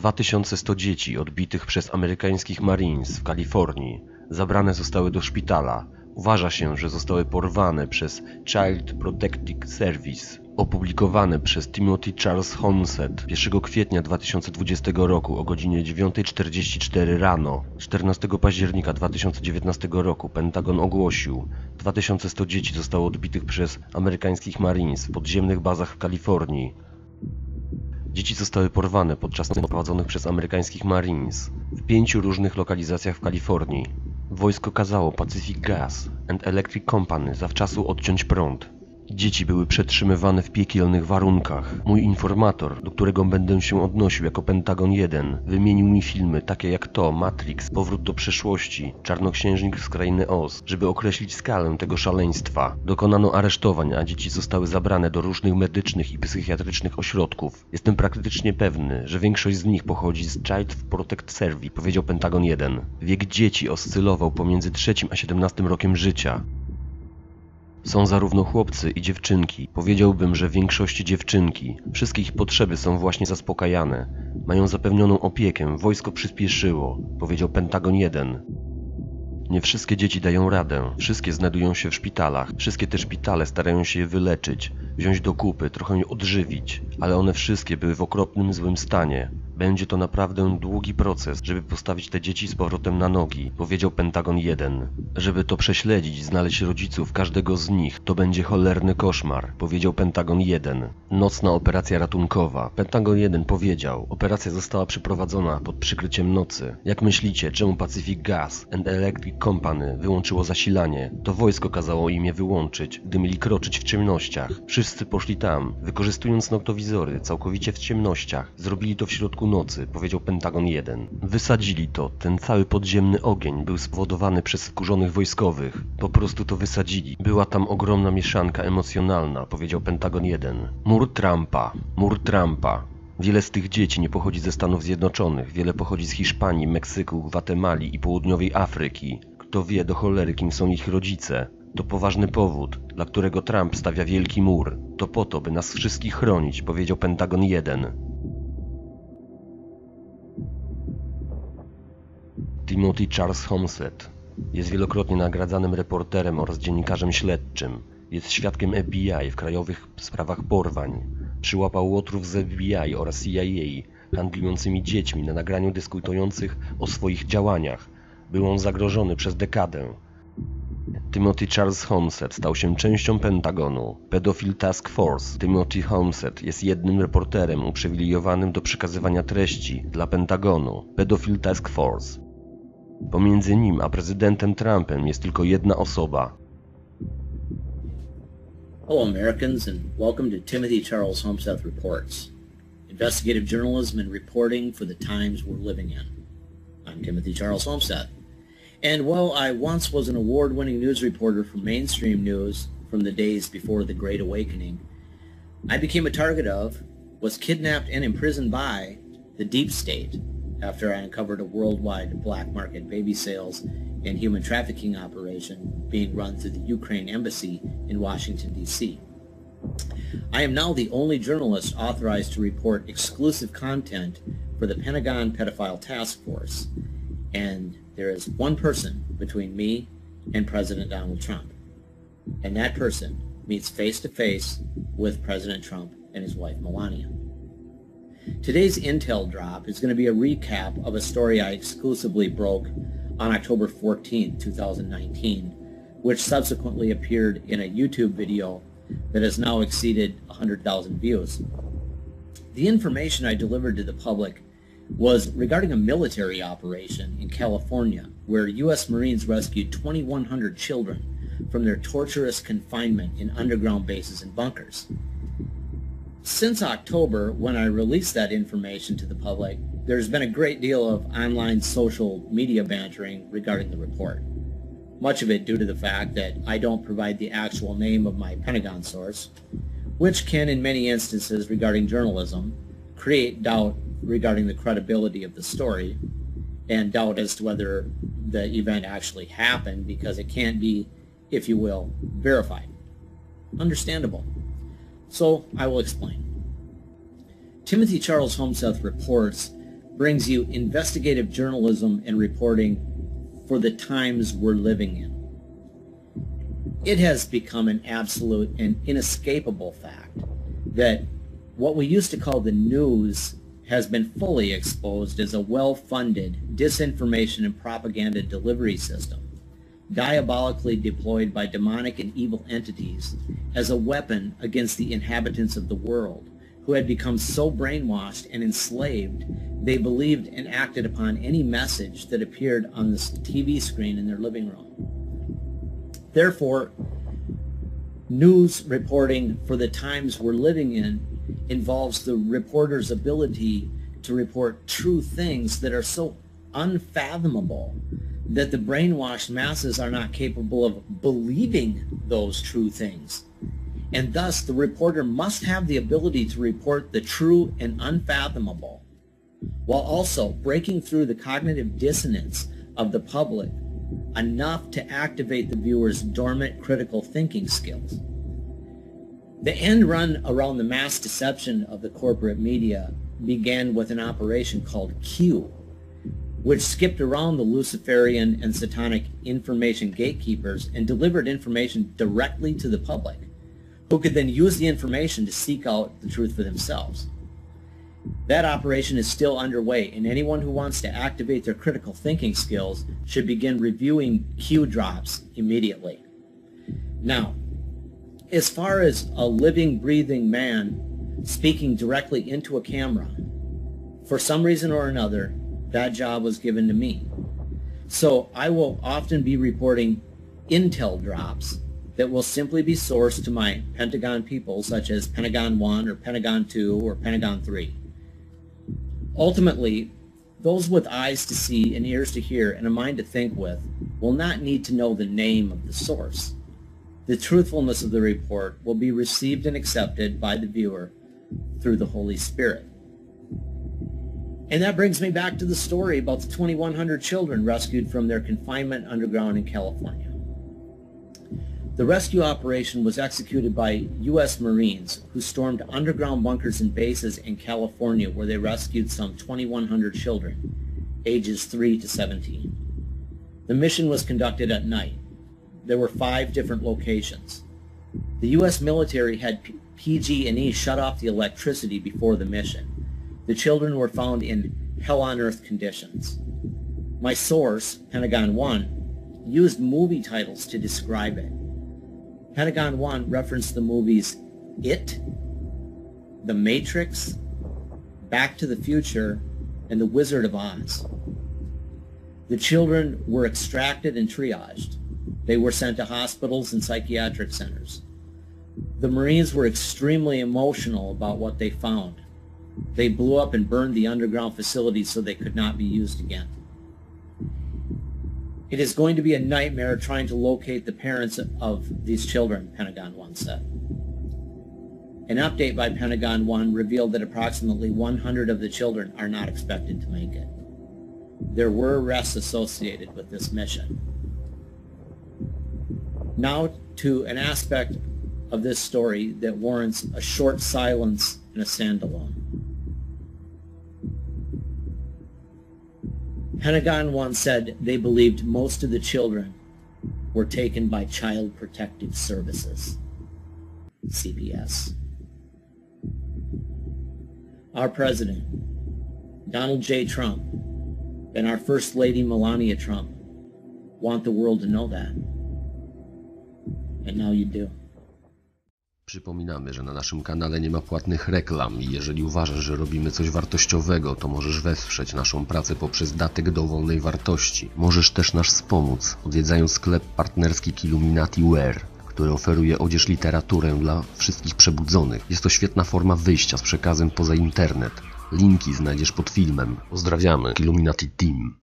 2100 dzieci odbitych przez amerykańskich Marines w Kalifornii zabrane zostały do szpitala. Uważa się, że zostały porwane przez Child Protective Service. Opublikowane przez Timothy Charles Holmseth 1 kwietnia 2020 roku o godzinie 9:44 rano. 14 października 2019 roku Pentagon ogłosił: 2100 dzieci zostało odbitych przez amerykańskich Marines w podziemnych bazach w Kalifornii. Dzieci zostały porwane podczas prowadzonych przez amerykańskich Marines w 5 różnych lokalizacjach w Kalifornii. Wojsko kazało Pacific Gas and Electric Company zawczasu odciąć prąd. Dzieci były przetrzymywane w piekielnych warunkach. Mój informator, do którego będę się odnosił jako Pentagon 1, wymienił mi filmy takie jak to, Matrix, Powrót do przeszłości, Czarnoksiężnik z Krainy Oz, żeby określić skalę tego szaleństwa. Dokonano aresztowań, a dzieci zostały zabrane do różnych medycznych i psychiatrycznych ośrodków. Jestem praktycznie pewny, że większość z nich pochodzi z Child Protective Service, powiedział Pentagon 1. Wiek dzieci oscylował pomiędzy 3 a 17 rokiem życia. Są zarówno chłopcy i dziewczynki. Powiedziałbym, że w większości dziewczynki. Wszystkie ich potrzeby są właśnie zaspokajane. Mają zapewnioną opiekę. Wojsko przyspieszyło, powiedział Pentagon 1. Nie wszystkie dzieci dają radę. Wszystkie znajdują się w szpitalach. Wszystkie te szpitale starają się je wyleczyć, wziąć do kupy, trochę je odżywić. Ale one wszystkie były w okropnym, złym stanie. Będzie to naprawdę długi proces, żeby postawić te dzieci z powrotem na nogi, powiedział Pentagon 1. Żeby to prześledzić, znaleźć rodziców każdego z nich, to będzie cholerny koszmar, powiedział Pentagon 1. Nocna operacja ratunkowa. Pentagon 1 powiedział: operacja została przeprowadzona pod przykryciem nocy. Jak myślicie, czemu Pacific Gas and Electric Company wyłączyło zasilanie? To wojsko kazało im je wyłączyć, gdy mieli kroczyć w ciemnościach. Wszyscy poszli tam, wykorzystując noktowizory, całkowicie w ciemnościach. Zrobili to w środku nocy, powiedział Pentagon 1. Wysadzili to. Ten cały podziemny ogień był spowodowany przez wkurzonych wojskowych. Po prostu to wysadzili. Była tam ogromna mieszanka emocjonalna, powiedział Pentagon 1. Mur Trumpa. Mur Trumpa. Wiele z tych dzieci nie pochodzi ze Stanów Zjednoczonych. Wiele pochodzi z Hiszpanii, Meksyku, Gwatemali i południowej Afryki. Kto wie do cholery, kim są ich rodzice. To poważny powód, dla którego Trump stawia wielki mur. To po to, by nas wszystkich chronić, powiedział Pentagon 1. Timothy Charles Holmseth jest wielokrotnie nagradzanym reporterem oraz dziennikarzem śledczym. Jest świadkiem FBI w krajowych sprawach porwań. Przyłapał łotrów z FBI oraz CIA handlującymi dziećmi na nagraniu dyskutujących o swoich działaniach. Był on zagrożony przez dekadę. Timothy Charles Holmseth stał się częścią Pentagonu. Pedophile Task Force. Timothy Holmseth jest jednym reporterem uprzywilejowanym do przekazywania treści dla Pentagonu. Pedophile Task Force. Pomiędzy nim a prezydentem Trumpem jest tylko jedna osoba. Hello Americans and welcome to Timothy Charles Holmseth Reports. Investigative journalism and reporting for the times we're living in. I'm Timothy Charles Holmseth. And while I once was an award-winning news reporter for mainstream news from the days before the Great Awakening, I became a target of, was kidnapped and imprisoned by, the deep state after I uncovered a worldwide black market baby sales and human trafficking operation being run through the Ukraine embassy in Washington, D.C. I am now the only journalist authorized to report exclusive content for the Pentagon Pedophile Task Force, and there is one person between me and President Donald Trump, and that person meets face-to-face with President Trump and his wife Melania. Today's Intel drop is going to be a recap of a story I exclusively broke on October 14, 2019, which subsequently appeared in a YouTube video that has now exceeded 100,000 views. The information I delivered to the public was regarding a military operation in California where U.S. Marines rescued 2,100 children from their torturous confinement in underground bases and bunkers. Since October, when I released that information to the public, there's been a great deal of online social media bantering regarding the report. Much of it due to the fact that I don't provide the actual name of my Pentagon source, which can, in many instances regarding journalism, create doubt regarding the credibility of the story and doubt as to whether the event actually happened because it can't be, if you will, verified. Understandable. So I will explain. Timothy Charles Holmseth Reports brings you investigative journalism and reporting for the times we're living in. It has become an absolute and inescapable fact that what we used to call the news has been fully exposed as a well-funded disinformation and propaganda delivery system, diabolically deployed by demonic and evil entities as a weapon against the inhabitants of the world, who had become so brainwashed and enslaved they believed and acted upon any message that appeared on the TV screen in their living room. Therefore, news reporting for the times we're living in involves the reporter's ability to report true things that are so unfathomable that the brainwashed masses are not capable of believing those true things. And thus, the reporter must have the ability to report the true and unfathomable, while also breaking through the cognitive dissonance of the public enough to activate the viewer's dormant critical thinking skills. The end run around the mass deception of the corporate media began with an operation called Q, which skipped around the Luciferian and satanic information gatekeepers and delivered information directly to the public, who could then use the information to seek out the truth for themselves. That operation is still underway, and anyone who wants to activate their critical thinking skills should begin reviewing Q drops immediately. Now, as far as a living, breathing man speaking directly into a camera, for some reason or another, that job was given to me. So I will often be reporting intel drops that will simply be sourced to my Pentagon people, such as Pentagon 1 or Pentagon 2 or Pentagon 3. Ultimately, those with eyes to see and ears to hear and a mind to think with will not need to know the name of the source. The truthfulness of the report will be received and accepted by the viewer through the Holy Spirit. And that brings me back to the story about the 2,100 children rescued from their confinement underground in California. The rescue operation was executed by U.S. Marines who stormed underground bunkers and bases in California, where they rescued some 2,100 children, ages 3 to 17. The mission was conducted at night. There were 5 different locations. The U.S. military had PG&E shut off the electricity before the mission. The children were found in hell-on-earth conditions. My source, Pentagon 1, used movie titles to describe it. Pentagon 1 referenced the movies It, The Matrix, Back to the Future, and The Wizard of Oz. The children were extracted and triaged. They were sent to hospitals and psychiatric centers. The Marines were extremely emotional about what they found. They blew up and burned the underground facilities so they could not be used again. It is going to be a nightmare trying to locate the parents of these children, Pentagon 1 said. An update by Pentagon 1 revealed that approximately 100 of the children are not expected to make it. There were arrests associated with this mission. Now to an aspect of this story that warrants a short silence and a standalone. Pentagon 1 said they believed most of the children were taken by Child Protective Services, CPS. Our President, Donald J. Trump, and our First Lady, Melania Trump, want the world to know that. And now you do. Przypominamy, że na naszym kanale nie ma płatnych reklam i jeżeli uważasz, że robimy coś wartościowego, to możesz wesprzeć naszą pracę poprzez datek dowolnej wartości. Możesz też nas wspomóc, odwiedzając sklep partnerski KILLUMINATI WEAR, który oferuje odzież, literaturę dla wszystkich przebudzonych. Jest to świetna forma wyjścia z przekazem poza internet. Linki znajdziesz pod filmem. Pozdrawiamy, Killuminati Team.